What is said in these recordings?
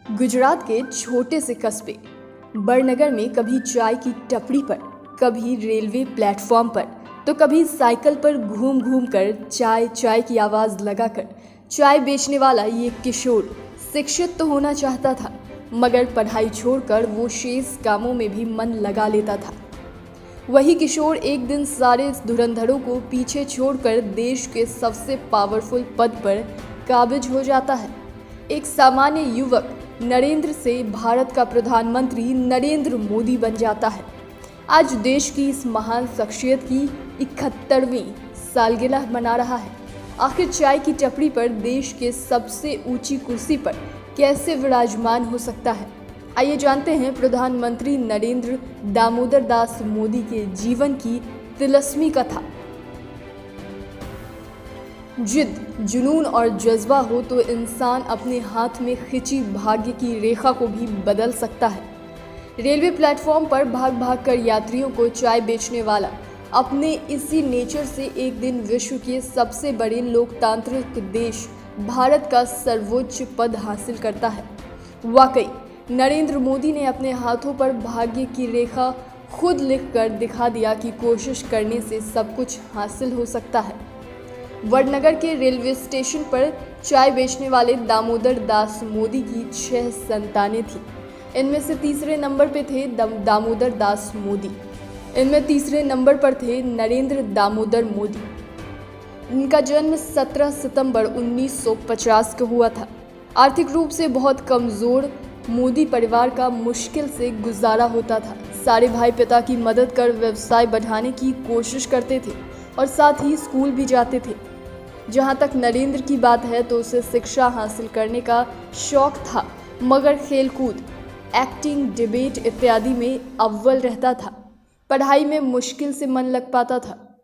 गुजरात के छोटे से कस्बे बड़नगर में कभी चाय की टपरी पर, कभी रेलवे प्लेटफॉर्म पर, तो कभी साइकिल पर घूम घूम कर चाय चाय की आवाज़ लगाकर चाय बेचने वाला ये किशोर शिक्षित तो होना चाहता था, मगर पढ़ाई छोड़कर वो शेष कामों में भी मन लगा लेता था। वही किशोर एक दिन सारे धुरंधरों को पीछे छोड़कर देश के सबसे पावरफुल पद पर काबिज हो जाता है। एक सामान्य युवक नरेंद्र से भारत का प्रधानमंत्री नरेंद्र मोदी बन जाता है। आज देश की इस महान शख्सियत की 71वीं सालगिरह मना रहा है। आखिर चाय की टपरी पर देश के सबसे ऊंची कुर्सी पर कैसे विराजमान हो सकता है? आइए जानते हैं प्रधानमंत्री नरेंद्र दामोदर दास मोदी के जीवन की तिलस्मी कथा। जिद, जुनून और जज्बा हो तो इंसान अपने हाथ में खिंची भाग्य की रेखा को भी बदल सकता है। रेलवे प्लेटफॉर्म पर भाग भाग कर यात्रियों को चाय बेचने वाला अपने इसी नेचर से एक दिन विश्व के सबसे बड़े लोकतांत्रिक देश भारत का सर्वोच्च पद हासिल करता है। वाकई नरेंद्र मोदी ने अपने हाथों पर भाग्य की रेखा खुद लिखकर दिखा दिया कि कोशिश करने से सब कुछ हासिल हो सकता है। वडनगर के रेलवे स्टेशन पर चाय बेचने वाले दामोदर दास मोदी की 6 संतानें थीं। इनमें से तीसरे नंबर पे थे दामोदर दास मोदी। इनमें तीसरे नंबर पर थे नरेंद्र दामोदर मोदी। इनका जन्म 17 सितंबर 1950 को हुआ था। आर्थिक रूप से बहुत कमज़ोर मोदी परिवार का मुश्किल से गुजारा होता था। सारे भाई पिता की मदद कर व्यवसाय बढ़ाने की कोशिश करते थे और साथ ही स्कूल भी जाते थे। जहाँ तक नरेंद्र की बात है तो उसे शिक्षा हासिल करने का शौक था, मगर खेलकूद, एक्टिंग, डिबेट इत्यादि में अव्वल रहता था। पढ़ाई में मुश्किल से मन लग पाता था।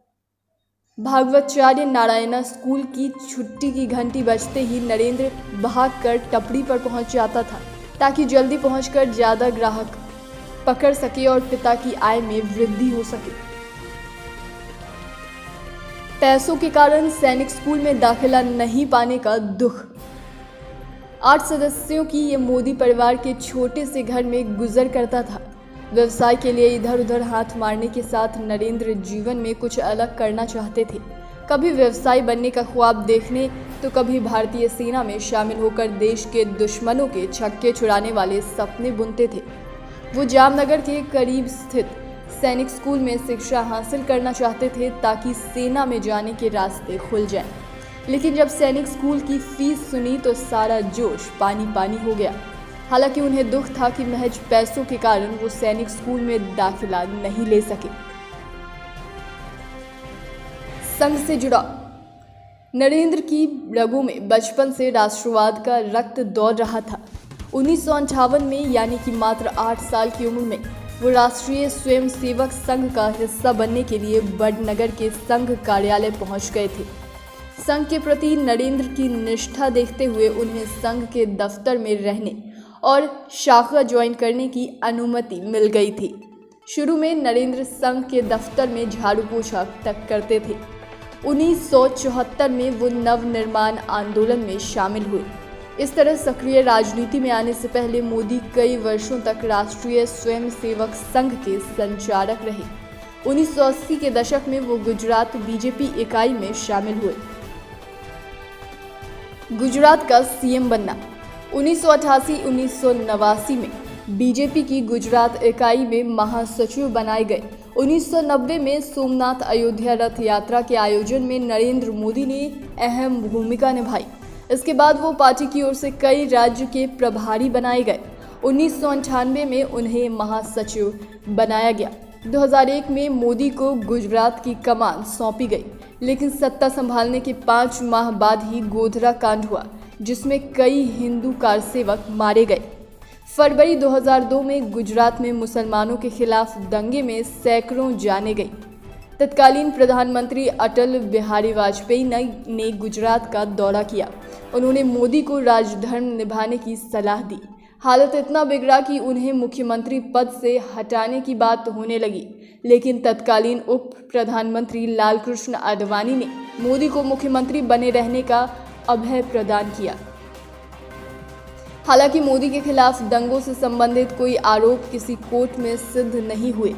भागवताचार्य नारायणा स्कूल की छुट्टी की घंटी बजते ही नरेंद्र भागकर टपरी पर पहुंच जाता था ताकि जल्दी पहुंचकर ज़्यादा ग्राहक पकड़ सके और पिता की आय में वृद्धि हो सके। पैसों के कारण सैनिक स्कूल में दाखिला नहीं पाने का दुख। 8 सदस्यों की ये मोदी परिवार के छोटे से घर में गुजर करता था। व्यवसाय के लिए इधर उधर हाथ मारने के साथ नरेंद्र जीवन में कुछ अलग करना चाहते थे। कभी व्यवसायी बनने का ख्वाब देखने तो कभी भारतीय सेना में शामिल होकर देश के दुश्मनों के छक्के छुड़ाने वाले सपने बुनते थे। वो जामनगर के करीब स्थित सैनिक स्कूल में शिक्षा हासिल करना चाहते थे ताकि सेना में जाने के रास्ते खुल जाएं। लेकिन जब सैनिक स्कूल की फीस सुनी तो सारा जोश पानी पानी हो गया। हालांकि उन्हें दुख था कि महज पैसों के कारण वो सैनिक स्कूल में दाखिला नहीं ले सके। संघ से जुड़ा नरेंद्र की रगों में बचपन से राष्ट्रवाद का रक्त दौड़ रहा था। 1958 में यानी कि मात्र 8 साल की उम्र में वो राष्ट्रीय स्वयंसेवक संघ का हिस्सा बनने के लिए बड़नगर के संघ कार्यालय पहुंच गए थे। संघ के प्रति नरेंद्र की निष्ठा देखते हुए उन्हें संघ के दफ्तर में रहने और शाखा ज्वाइन करने की अनुमति मिल गई थी। शुरू में नरेंद्र संघ के दफ्तर में झाड़ू पोछा तक करते थे। 1974 में वो नवनिर्माण आंदोलन में शामिल हुए। इस तरह सक्रिय राजनीति में आने से पहले मोदी कई वर्षों तक राष्ट्रीय स्वयंसेवक संघ के संचालक रहे। 1980 के दशक में वो गुजरात बीजेपी इकाई में शामिल हुए। गुजरात का सीएम बनना। 1988-1989 में बीजेपी की गुजरात इकाई में महासचिव बनाए गए। 1990 में सोमनाथ अयोध्या रथ यात्रा के आयोजन में नरेंद्र मोदी ने अहम भूमिका निभाई। इसके बाद वो पार्टी की ओर से कई राज्य के प्रभारी बनाए गए। 1998 में उन्हें महासचिव बनाया गया। 2001 में मोदी को गुजरात की कमान सौंपी गई, लेकिन सत्ता संभालने के 5 माह बाद ही गोधरा कांड हुआ, जिसमें कई हिंदू कारसेवक मारे गए। फरवरी 2002 में गुजरात में मुसलमानों के खिलाफ दंगे में सैकड़ों जानें गई। तत्कालीन प्रधानमंत्री अटल बिहारी वाजपेयी ने गुजरात का दौरा किया। उन्होंने मोदी को राजधर्म निभाने की सलाह दी। हालत इतना बिगड़ा कि उन्हें मुख्यमंत्री पद से हटाने की बात होने लगी, लेकिन तत्कालीन उप प्रधानमंत्री लालकृष्ण आडवाणी ने मोदी को मुख्यमंत्री बने रहने का अभय प्रदान किया। हालांकि मोदी के खिलाफ दंगों से संबंधित कोई आरोप किसी कोर्ट में सिद्ध नहीं हुए।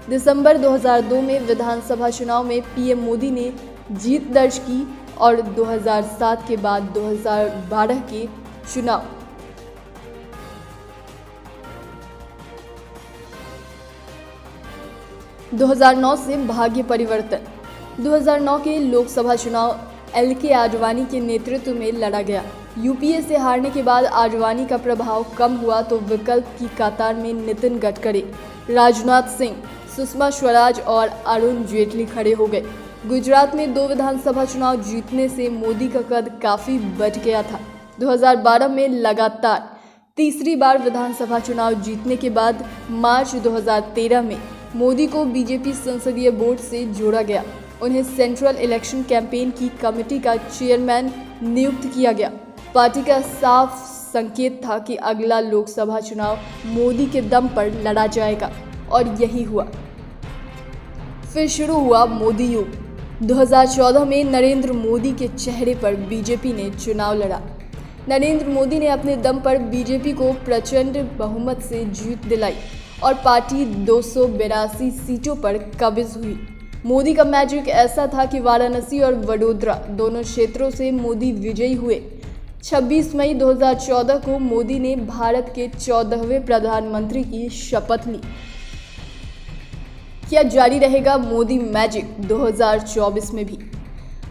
दिसंबर 2002 में विधानसभा चुनाव में पीएम मोदी ने जीत दर्ज की और 2007 के बाद 2012 के चुनाव 2009 से भाग्य परिवर्तन। 2009 के लोकसभा चुनाव एलके आडवाणी के नेतृत्व में लड़ा गया। यूपीए से हारने के बाद आडवाणी का प्रभाव कम हुआ तो विकल्प की कतार में नितिन गडकरी, राजनाथ सिंह, सुषमा स्वराज और अरुण जेटली खड़े हो गए। गुजरात में 2 विधानसभा चुनाव जीतने से मोदी का कद काफी बढ़ गया था। 2012 में लगातार तीसरी बार विधानसभा चुनाव जीतने के बाद मार्च 2013 में मोदी को बीजेपी संसदीय बोर्ड से जोड़ा गया। उन्हें सेंट्रल इलेक्शन कैंपेन की कमेटी का चेयरमैन नियुक्त किया गया। पार्टी का साफ संकेत था कि अगला लोकसभा चुनाव मोदी के दम पर लड़ा जाएगा और यही हुआ। फिर शुरू हुआ मोदी युग। 2014 में नरेंद्र मोदी के चेहरे पर बीजेपी ने चुनाव लड़ा। नरेंद्र मोदी ने अपने दम पर बीजेपी को प्रचंड बहुमत से जीत दिलाई और पार्टी 282 सीटों पर काबिज हुई। मोदी का मैजिक ऐसा था कि वाराणसी और वडोदरा दोनों क्षेत्रों से मोदी विजयी हुए। 26 मई 2014 को मोदी ने भारत के 14वें प्रधानमंत्री की शपथ ली। क्या जारी रहेगा मोदी मैजिक 2024 में भी?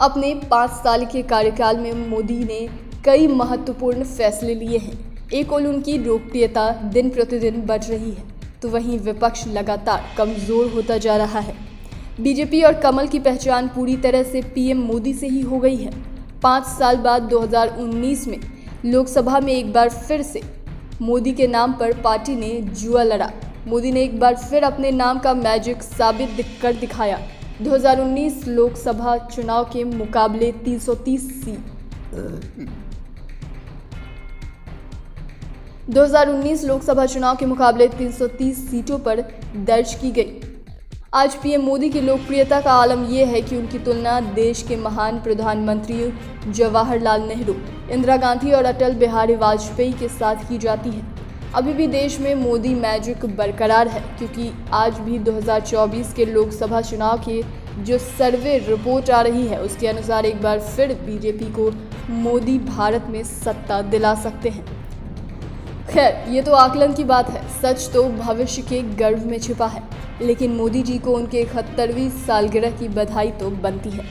अपने 5 साल के कार्यकाल में मोदी ने कई महत्वपूर्ण फैसले लिए हैं। एक ओर उनकी लोकप्रियता दिन प्रतिदिन बढ़ रही है, तो वहीं विपक्ष लगातार कमजोर होता जा रहा है। बीजेपी और कमल की पहचान पूरी तरह से पीएम मोदी से ही हो गई है। 5 साल बाद 2019 में लोकसभा में एक बार फिर से मोदी के नाम पर पार्टी ने जुआ लड़ा। मोदी ने एक बार फिर अपने नाम का मैजिक साबित कर दिखाया। 2019 लोकसभा चुनाव के मुकाबले 330 सीटों पर दर्ज की गई। आज पीएम मोदी की लोकप्रियता का आलम यह है कि उनकी तुलना देश के महान प्रधानमंत्रियों जवाहरलाल नेहरू, इंदिरा गांधी और अटल बिहारी वाजपेयी के साथ की जाती है। अभी भी देश में मोदी मैजिक बरकरार है, क्योंकि आज भी 2024 के लोकसभा चुनाव के जो सर्वे रिपोर्ट आ रही है उसके अनुसार एक बार फिर बीजेपी को मोदी भारत में सत्ता दिला सकते हैं। खैर, ये तो आकलन की बात है, सच तो भविष्य के गर्भ में छिपा है। लेकिन मोदी जी को उनके 71वीं सालगिरह की बधाई तो बनती है।